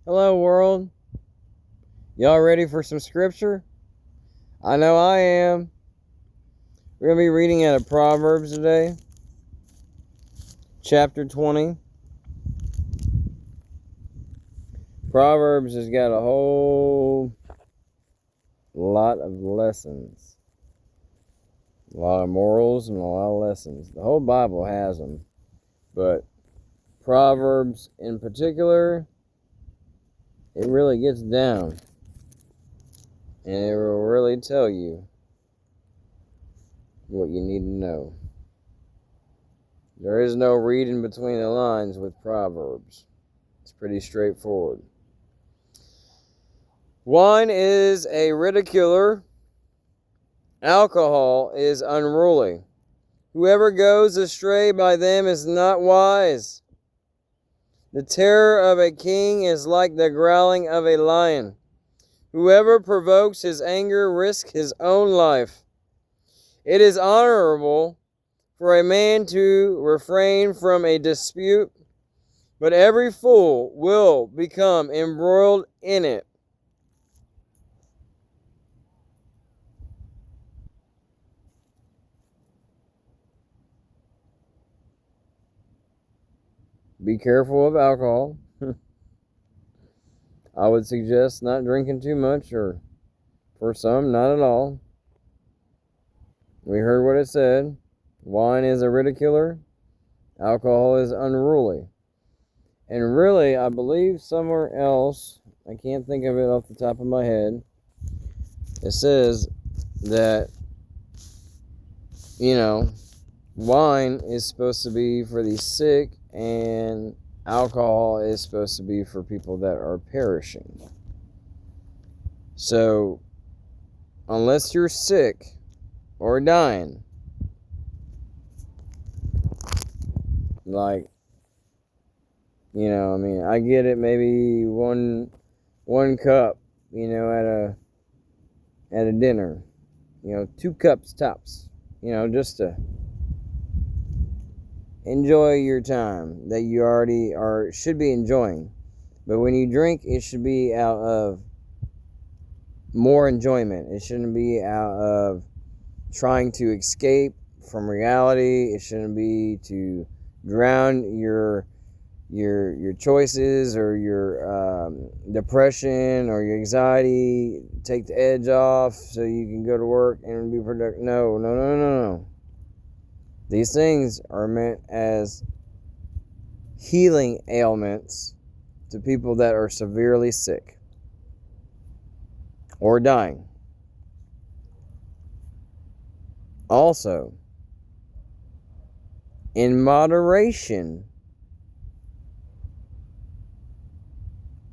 Hello, world. Y'all ready for some scripture? I know I am. We're going to be reading out of Proverbs today, chapter 20. Proverbs has got a whole lot of lessons, a lot of morals, and a lot of lessons. The whole Bible has them, but Proverbs in particular, it really gets down, and it will really tell you what you need to know. There is no reading between the lines with Proverbs. It's pretty straightforward. Wine is a ridiculer. Alcohol is unruly. Whoever goes astray by them is not wise. The terror of a king is like the growling of a lion. Whoever provokes his anger risks his own life. It is honorable for a man to refrain from a dispute, but every fool will become embroiled in it. Be careful of alcohol. I would suggest not drinking too much, or for some, not at all. We heard what it said. Wine is a ridiculer. Alcohol is unruly. And really, I believe somewhere else, I can't think of it off the top of my head, it says that, wine is supposed to be for the sick, and alcohol is supposed to be for people that are perishing. So, unless you're sick or dying, I get it, maybe one cup, at a dinner, 2 cups tops, just to enjoy your time that you already should be enjoying. But when you drink, it should be out of more enjoyment. It shouldn't be out of trying to escape from reality. It shouldn't be to drown your choices, or your depression, or your anxiety, take the edge off so you can go to work and be productive. No. These things are meant as healing ailments to people that are severely sick or dying. Also, in moderation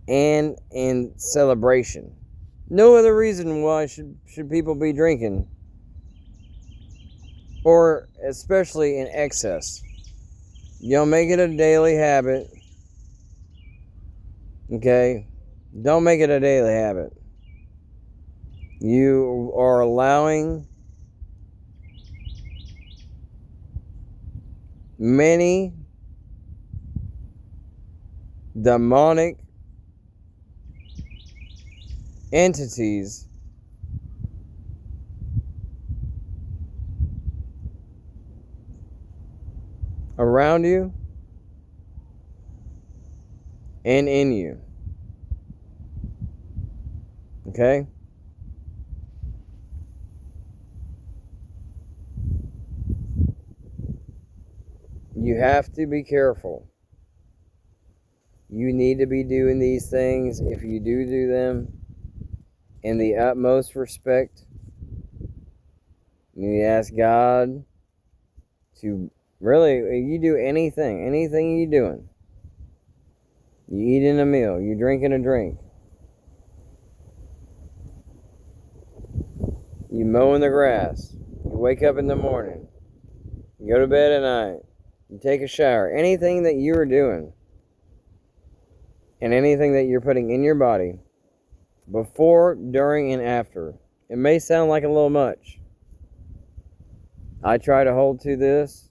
and in celebration. No other reason why should people be drinking, or especially in excess. Don't make it a daily habit. Okay? Don't make it a daily habit. You are allowing many demonic entities around you and in you. Okay? You have to be careful. You need to be doing these things. If you do them in the utmost respect, you need to ask God to really, you do anything you're doing. You eating a meal, you drinking a drink, you mowing the grass, you wake up in the morning, you go to bed at night, you take a shower, anything that you're doing, and anything that you're putting in your body, before, during, and after. It may sound like a little much. I try to hold to this.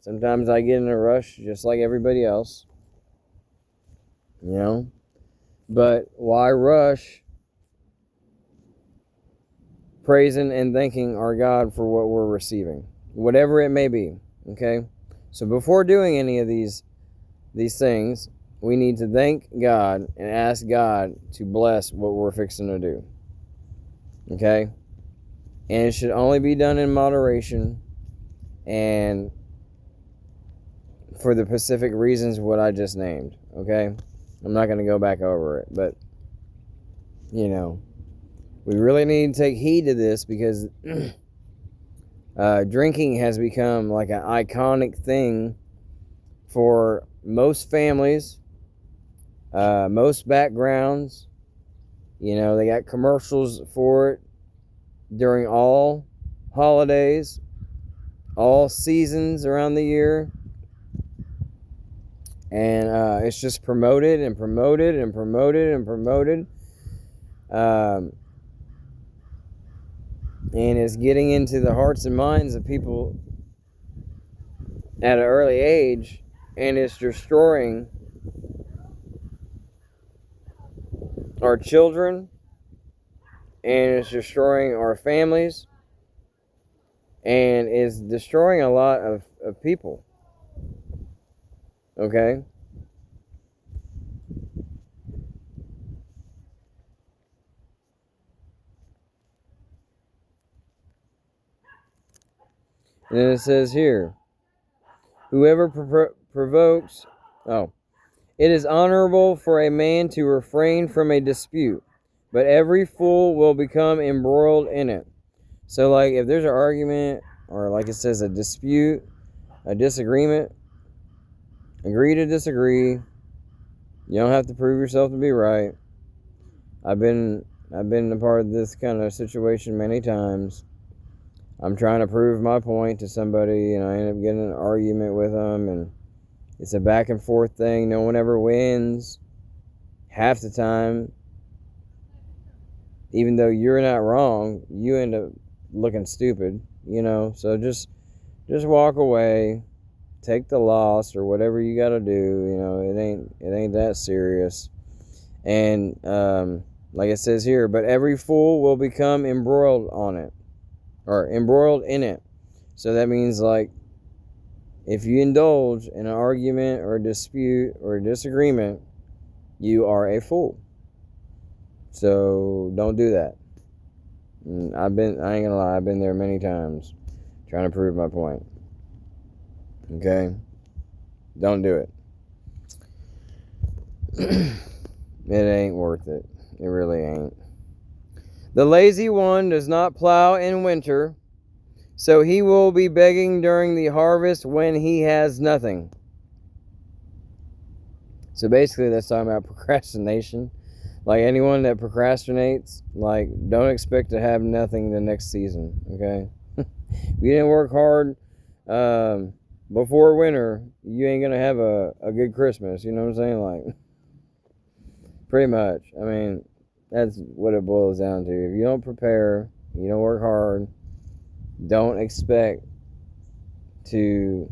Sometimes I get in a rush, just like everybody else. But why rush praising and thanking our God for what we're receiving, whatever it may be? Okay, so before doing any of these things, we need to thank God and ask God to bless what we're fixing to do. Okay, and it should only be done in moderation and for the specific reasons what I just named. Okay, I'm not going to go back over it, but you know, we really need to take heed to this because drinking has become like an iconic thing for most families, most backgrounds. You know, they got commercials for it during all holidays, all seasons around the year. And it's just promoted and promoted and promoted and promoted. And it's getting into the hearts and minds of people at an early age, and it's destroying our children, and it's destroying our families, and it's destroying a lot of people. Okay? And then it says here, whoever provokes, it is honorable for a man to refrain from a dispute, but every fool will become embroiled in it. So, like, if there's an argument, or like it says, a dispute, a disagreement, agree to disagree. You don't have to prove yourself to be right. I've been a part of this kind of situation many times. I'm trying to prove my point to somebody, and I end up getting in an argument with them, and it's a back and forth thing. No one ever wins. Half the time, even though you're not wrong, you end up looking stupid, you know. So just walk away, take the loss or whatever you got to do. You know, it ain't that serious. And like it says here, but every fool will become embroiled on it, or embroiled in it. So that means, like, if you indulge in an argument or a dispute or a disagreement, you are a fool. So don't do that. I ain't gonna lie, I've been there many times trying to prove my point. Okay? Don't do it. It ain't worth it. It really ain't. The lazy one does not plow in winter, so he will be begging during the harvest when he has nothing. So basically that's talking about procrastination. Like, anyone that procrastinates, like, don't expect to have nothing the next season, okay? If you didn't work hard before winter, you ain't gonna have a good Christmas, you know what I'm saying? Like, pretty much. I mean, that's what it boils down to. If you don't prepare, you don't work hard, don't expect to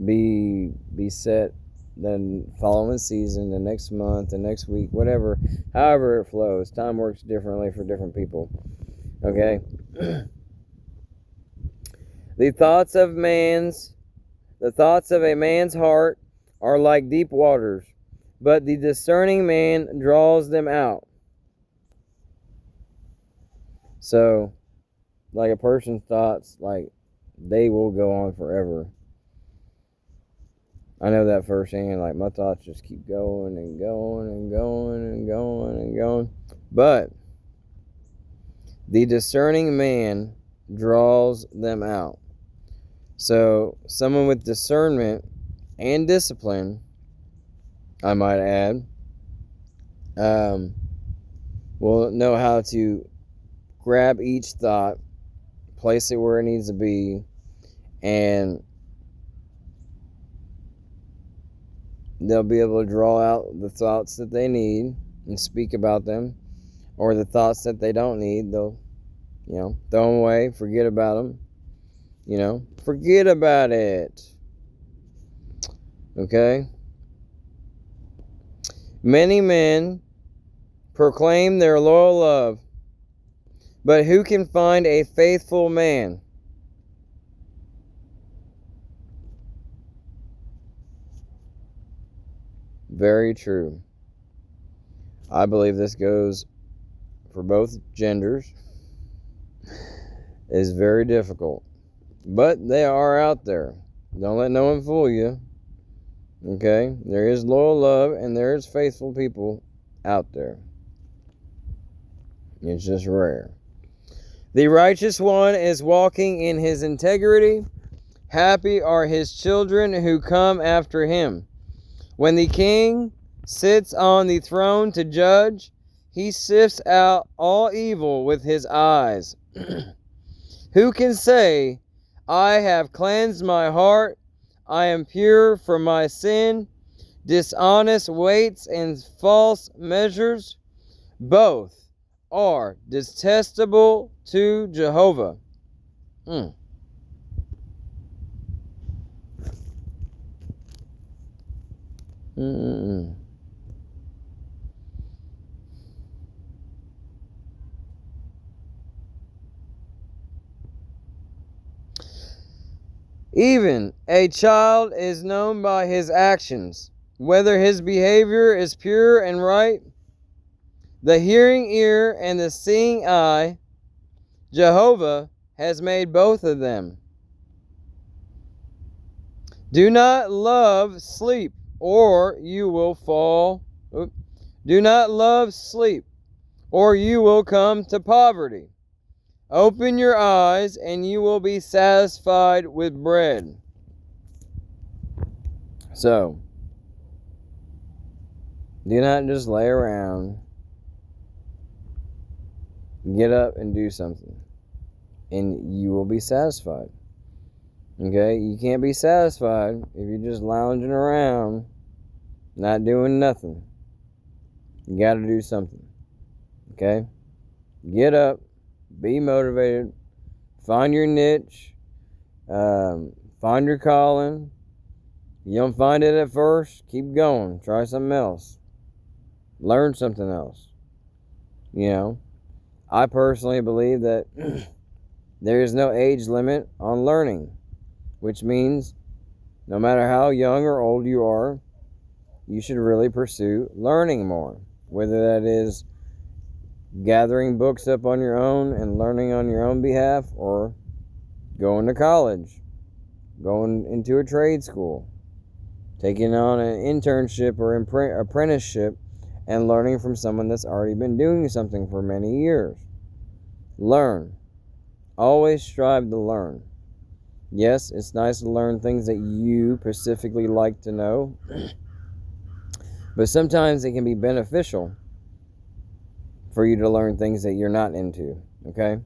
be set the following season, the next month, the next week, whatever, however it flows. Time works differently for different people. Okay? The thoughts of a man's heart are like deep waters, but the discerning man draws them out. So, like, a person's thoughts, like, they will go on forever. I know that firsthand. Like, my thoughts just keep going and going and going and going and going. But the discerning man draws them out. So someone with discernment and discipline, I might add, will know how to grab each thought, place it where it needs to be, and they'll be able to draw out the thoughts that they need and speak about them, or the thoughts that they don't need, they'll, throw them away, forget about them, forget about it. Okay? Many men proclaim their loyal love, but who can find a faithful man? Very true. I believe this goes for both genders. It's very difficult, but they are out there. Don't let no one fool you. Okay? There is loyal love and there is faithful people out there. It's just rare. The righteous one is walking in his integrity. Happy are his children who come after him. When the king sits on the throne to judge, he sifts out all evil with his eyes. Who can say, I have cleansed my heart, I am pure from my sin? Dishonest weights and false measures, both are detestable to Jehovah. Even a child is known by his actions, whether his behavior is pure and right. The hearing ear and the seeing eye, Jehovah has made both of them. Do not love sleep, or you will fall. Do not love sleep, or you will come to poverty. Open your eyes, and you will be satisfied with bread. So, do not just lay around. Get up and do something, and you will be satisfied. Okay? You can't be satisfied if you're just lounging around, not doing nothing. You got to do something. Okay? Get up, be motivated, find your niche, find your calling. If you don't find it at first, keep going. Try something else. Learn something else. You know, I personally believe that there is no age limit on learning, which means no matter how young or old you are, you should really pursue learning more, whether that is gathering books up on your own and learning on your own behalf, or going to college, going into a trade school, taking on an internship or apprenticeship and learning from someone that's already been doing something for many years. Learn. Always strive to learn. Yes, it's nice to learn things that you specifically like to know, but sometimes it can be beneficial for you to learn things that you're not into, okay?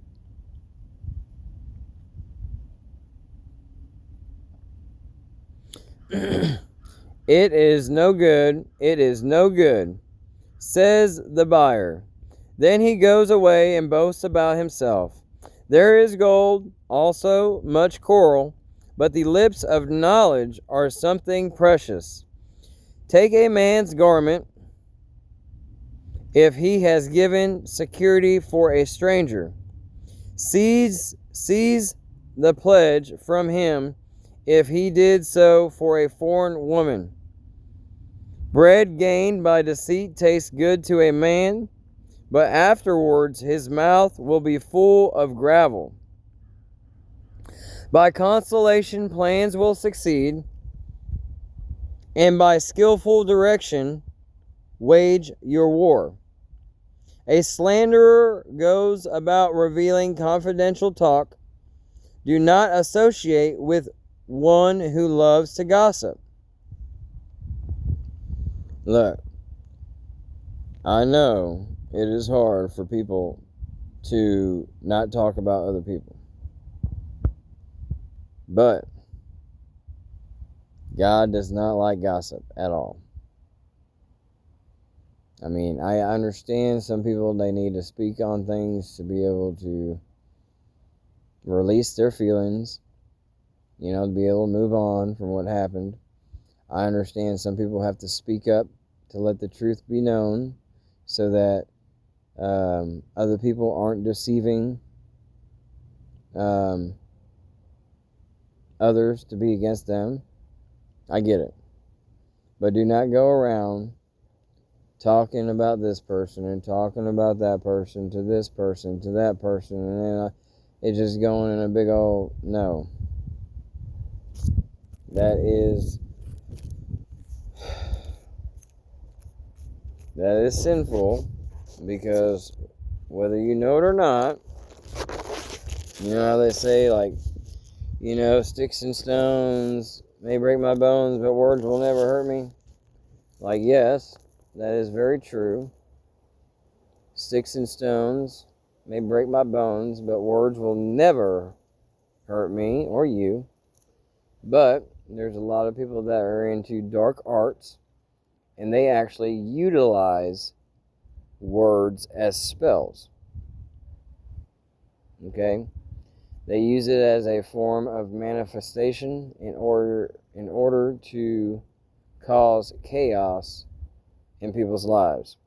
It is no good, says the buyer. Then he goes away and boasts about himself. There is gold, also much coral, but the lips of knowledge are something precious. Take a man's garment, if he has given security for a stranger. Seize the pledge from him, if he did so for a foreign woman. Bread gained by deceit tastes good to a man, but afterwards his mouth will be full of gravel. By consolation plans will succeed, and by skillful direction wage your war. A slanderer goes about revealing confidential talk. Do not associate with one who loves to gossip. Look, I know it is hard for people to not talk about other people, but God does not like gossip at all. I mean, I understand some people, they need to speak on things to be able to release their feelings, you know, to be able to move on from what happened. I understand some people have to speak up to let the truth be known, so that other people aren't deceiving others to be against them. I get it. But do not go around talking about this person and talking about that person to this person to that person, and then it's just going in a big old no. That is sinful, because whether you know it or not, you know how they say, like, you know, sticks and stones may break my bones, but words will never hurt me. Like, yes, that is very true. Sticks and stones may break my bones, but words will never hurt me or you. But there's a lot of people that are into dark arts, and they actually utilize words as spells. Okay? They use it as a form of manifestation in order to cause chaos in people's lives.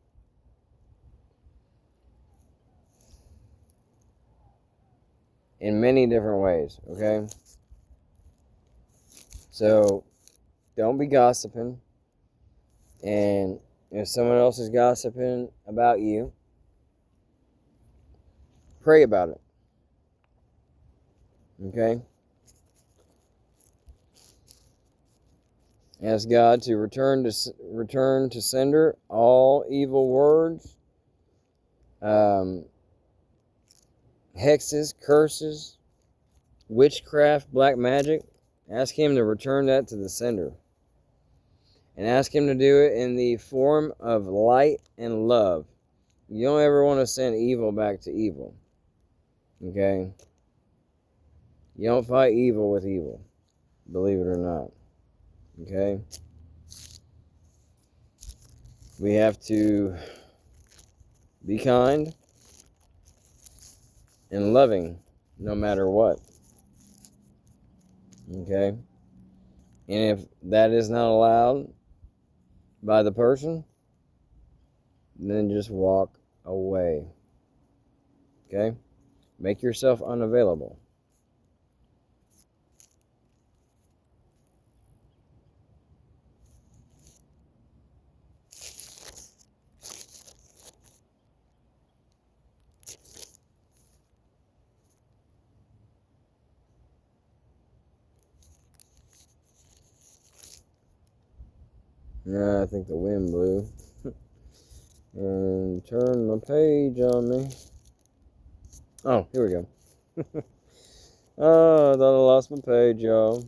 In many different ways, okay? So, don't be gossiping. And if someone else is gossiping about you, pray about it. Okay? Ask God to return to sender all evil words, hexes, curses, witchcraft, black magic. Ask Him to return that to the sender. And ask Him to do it in the form of light and love. You don't ever want to send evil back to evil. Okay? You don't fight evil with evil, believe it or not. Okay? We have to be kind and loving no matter what. Okay? And if that is not allowed by the person, then just walk away. Okay? Make yourself unavailable. Yeah, I think the wind blew. And turn the page on me. Oh, here we go. Oh, I thought I lost my page, y'all.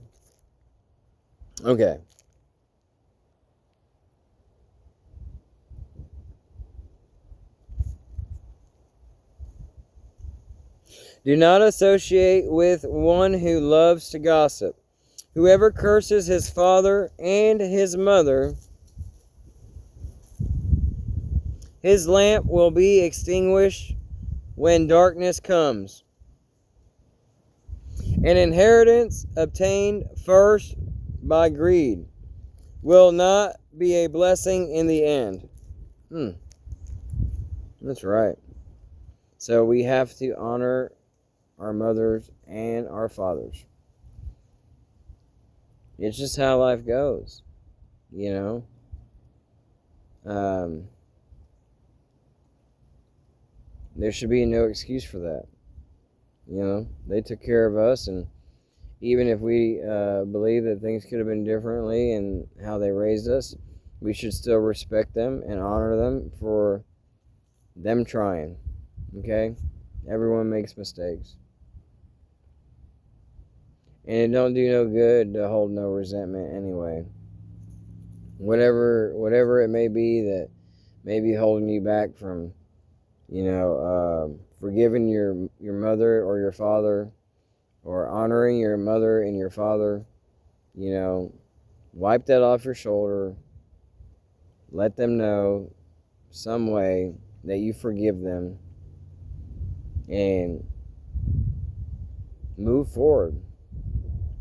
Okay. Do not associate with one who loves to gossip. Whoever curses his father and his mother, his lamp will be extinguished when darkness comes. An inheritance obtained first by greed will not be a blessing in the end. That's right. So we have to honor our mothers and our fathers. It's just how life goes, you know. There should be no excuse for that. You know, they took care of us, and even if we believe that things could have been differently in how they raised us, we should still respect them and honor them for them trying. Okay? Everyone makes mistakes. And it don't do no good to hold no resentment anyway. Whatever it may be that may be holding you back from, you know, forgiving your mother or your father, or honoring your mother and your father, you know, wipe that off your shoulder. Let them know some way that you forgive them, and move forward.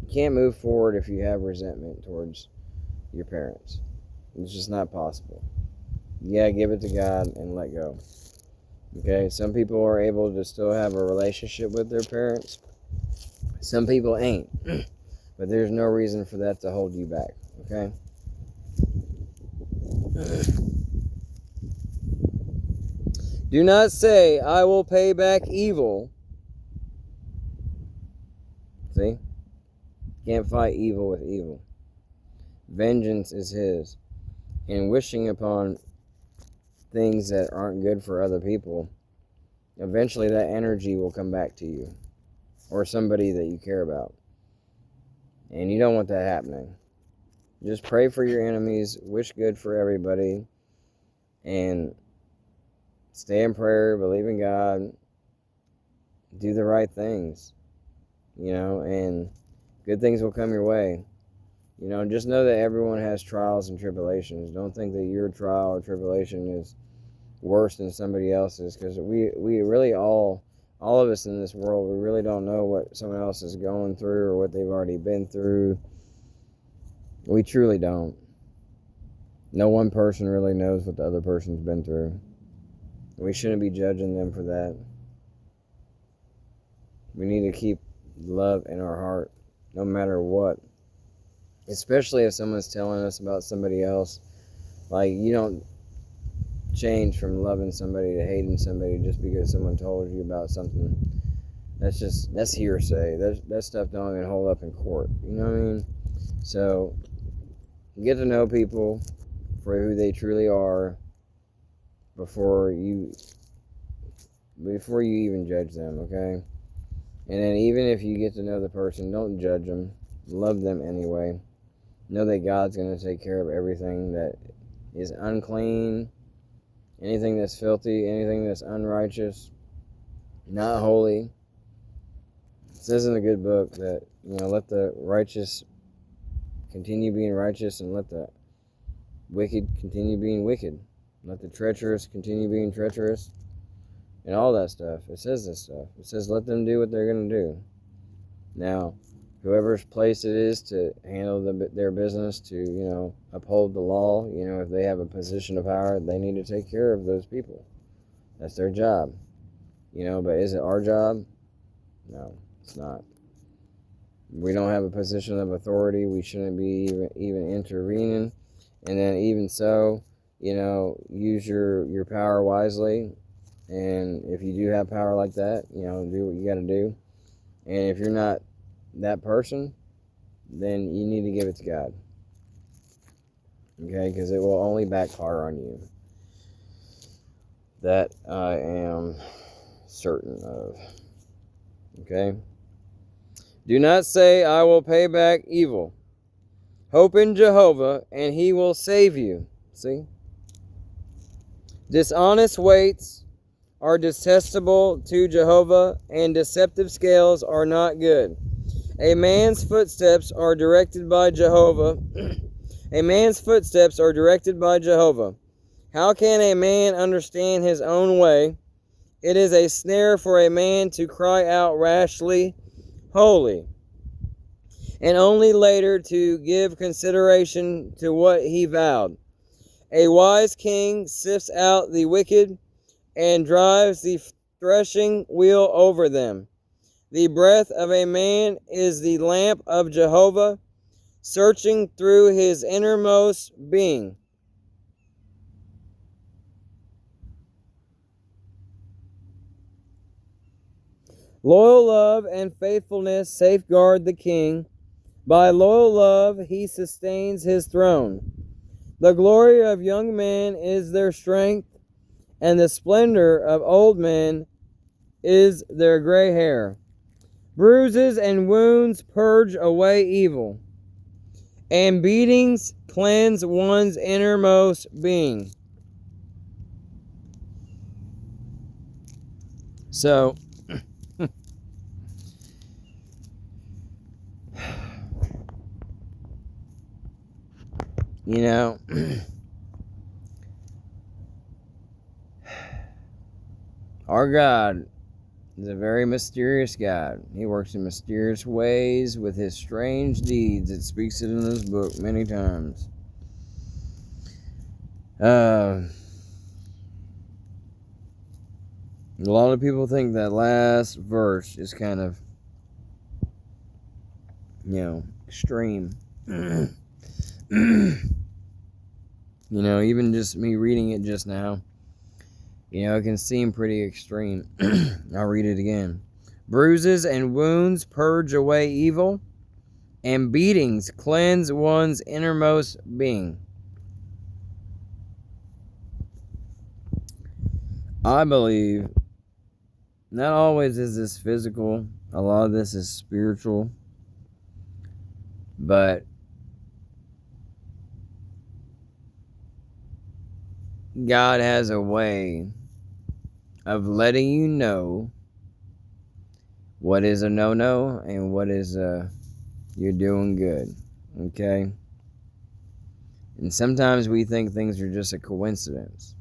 You can't move forward if you have resentment towards your parents. It's just not possible. Yeah, give it to God and let go. Okay, some people are able to still have a relationship with their parents. Some people ain't. But there's no reason for that to hold you back. Okay? Do not say, I will pay back evil. See? Can't fight evil with evil. Vengeance is his. And wishing upon things that aren't good for other people, eventually that energy will come back to you. Or somebody that you care about. And you don't want that happening. Just pray for your enemies. Wish good for everybody. And stay in prayer. Believe in God. Do the right things. And good things will come your way. Just know that everyone has trials and tribulations. Don't think that your trial or tribulation is worse than somebody else's, because we really all of us in this world, we really don't know what someone else is going through or what they've already been through. We truly don't. No one person really knows what the other person's been through. We shouldn't be judging them for that. We need to keep love in our heart, no matter what. Especially if someone's telling us about somebody else. Like, you don't change from loving somebody to hating somebody just because someone told you about something. That's hearsay. That stuff don't even hold up in court. You know what I mean? So, get to know people for who they truly are before you even judge them, okay? And then even if you get to know the person, don't judge them. Love them anyway. Know that God's going to take care of everything that is unclean, anything that's filthy, anything that's unrighteous, not holy. It says in a good book that, let the righteous continue being righteous and let the wicked continue being wicked. Let the treacherous continue being treacherous. And all that stuff. It says this stuff. It says let them do what they're going to do. Now, whoever's place it is to handle their business, to, uphold the law, if they have a position of power, they need to take care of those people. That's their job. But is it our job? No, it's not. We don't have a position of authority. We shouldn't be even intervening. And then even so, use your power wisely. And if you do have power like that, do what you got to do. And if you're not that person, then you need to give it to God. Okay? Because it will only backfire on you. That I am certain of. Okay? Do not say, I will pay back evil. Hope in Jehovah, and he will save you. See? Dishonest weights are detestable to Jehovah, and deceptive scales are not good. A man's footsteps are directed by Jehovah. A man's footsteps are directed by Jehovah. How can a man understand his own way? It is a snare for a man to cry out rashly, holy, and only later to give consideration to what he vowed. A wise king sifts out the wicked and drives the threshing wheel over them. The breath of a man is the lamp of Jehovah, searching through his innermost being. Loyal love and faithfulness safeguard the king. By loyal love he sustains his throne. The glory of young men is their strength, and the splendor of old men is their gray hair. Bruises and wounds purge away evil, and beatings cleanse one's innermost being. So, our God is a very mysterious God. He works in mysterious ways with his strange deeds. It speaks it in this book many times. A lot of people think that last verse is kind of, extreme. Even just me reading it just now, it can seem pretty extreme. I'll read it again. Bruises and wounds purge away evil, and beatings cleanse one's innermost being. I believe not always is this physical. A lot of this is spiritual. But God has a way of letting you know what is a no-no and what is you're doing good. Okay? And sometimes we think things are just a coincidence.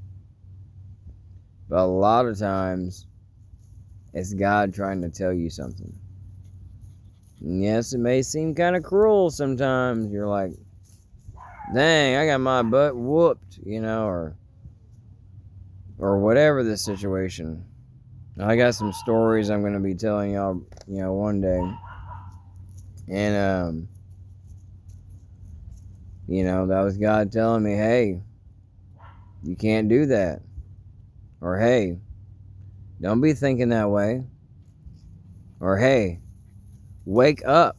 But a lot of times, it's God trying to tell you something. And yes, it may seem kind of cruel sometimes. You're like, dang, I got my butt whooped, or whatever the situation. I got some stories I'm going to be telling y'all, one day. And, that was God telling me, hey, you can't do that. Or, hey, don't be thinking that way. Or, hey, wake up.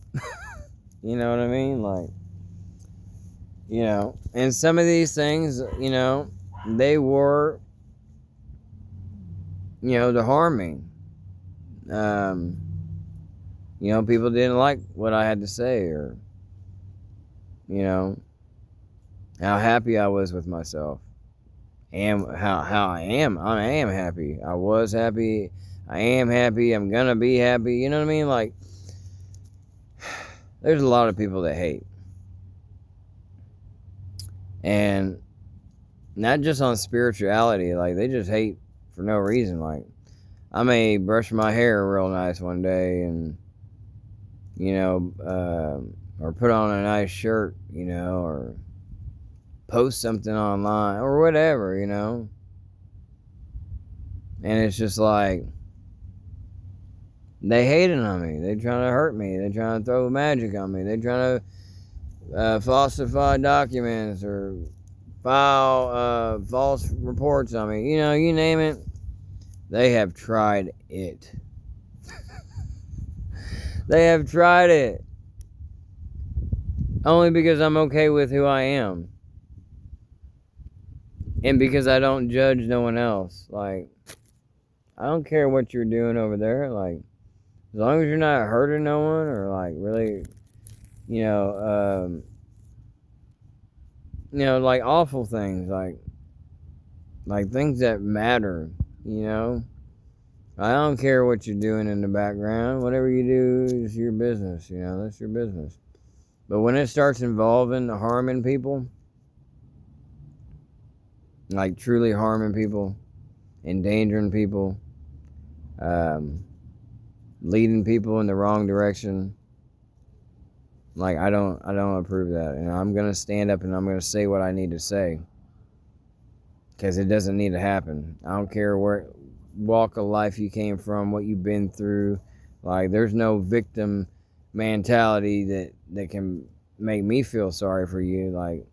You know what I mean? Like, and some of these things, they were, to harm me. People didn't like what I had to say, or, how happy I was with myself. And how I am happy. I was happy. I am happy. I'm gonna be happy. You know what I mean? Like, there's a lot of people that hate. And not just on spirituality, like, they just hate for no reason. Like, I may brush my hair real nice one day and, or put on a nice shirt, or post something online or whatever, and it's just like, they hating on me. They trying to hurt me. They trying to throw magic on me. They trying to falsify documents or file false reports on me. You name it. They have tried it. They have tried it. Only because I'm okay with who I am. And because I don't judge no one else. Like, I don't care what you're doing over there. Like, as long as you're not hurting no one or, like, really, like awful things. Like things that matter, I don't care what you're doing in the background. Whatever you do is your business, that's your business. But when it starts involving harming people, like truly harming people, endangering people, leading people in the wrong direction, like, I don't approve that. And I'm going to stand up and I'm going to say what I need to say. Because it doesn't need to happen. I don't care where walk of life you came from, what you've been through. Like, there's no victim mentality that can make me feel sorry for you. Like,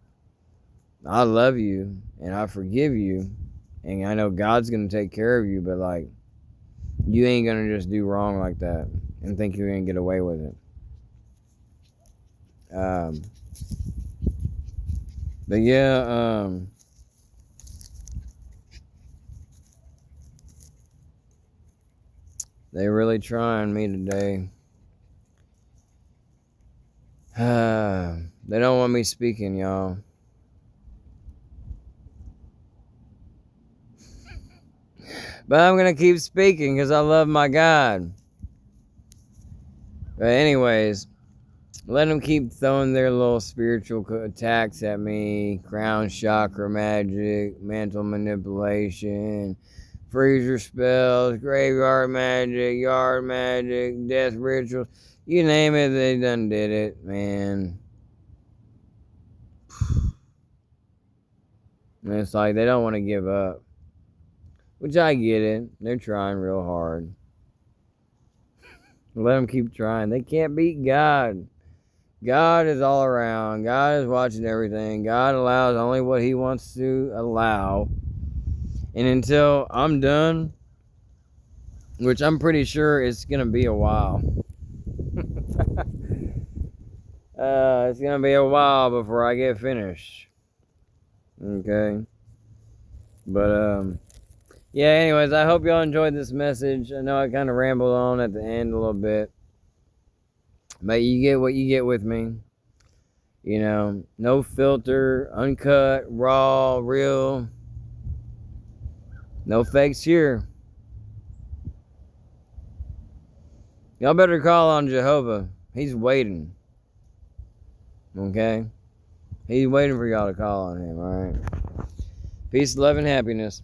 I love you and I forgive you, and I know God's gonna take care of you, but, like, you ain't gonna just do wrong like that and think you're gonna get away with it. But yeah, they really trying me today. They don't want me speaking, y'all. But I'm going to keep speaking because I love my God. But anyways, let them keep throwing their little spiritual attacks at me. Crown chakra magic, mental manipulation, freezer spells, graveyard magic, yard magic, death rituals. You name it, they done did it, man. And it's like they don't want to give up. Which I get it. They're trying real hard. Let them keep trying. They can't beat God. God is all around. God is watching everything. God allows only what He wants to allow. And until I'm done, which I'm pretty sure it's going to be a while. It's going to be a while before I get finished. Okay. But, yeah, anyways, I hope y'all enjoyed this message. I know I kind of rambled on at the end a little bit. But you get what you get with me. You know, no filter, uncut, raw, real. No fakes here. Y'all better call on Jehovah. He's waiting. Okay? He's waiting for y'all to call on Him, alright? Peace, love, and happiness.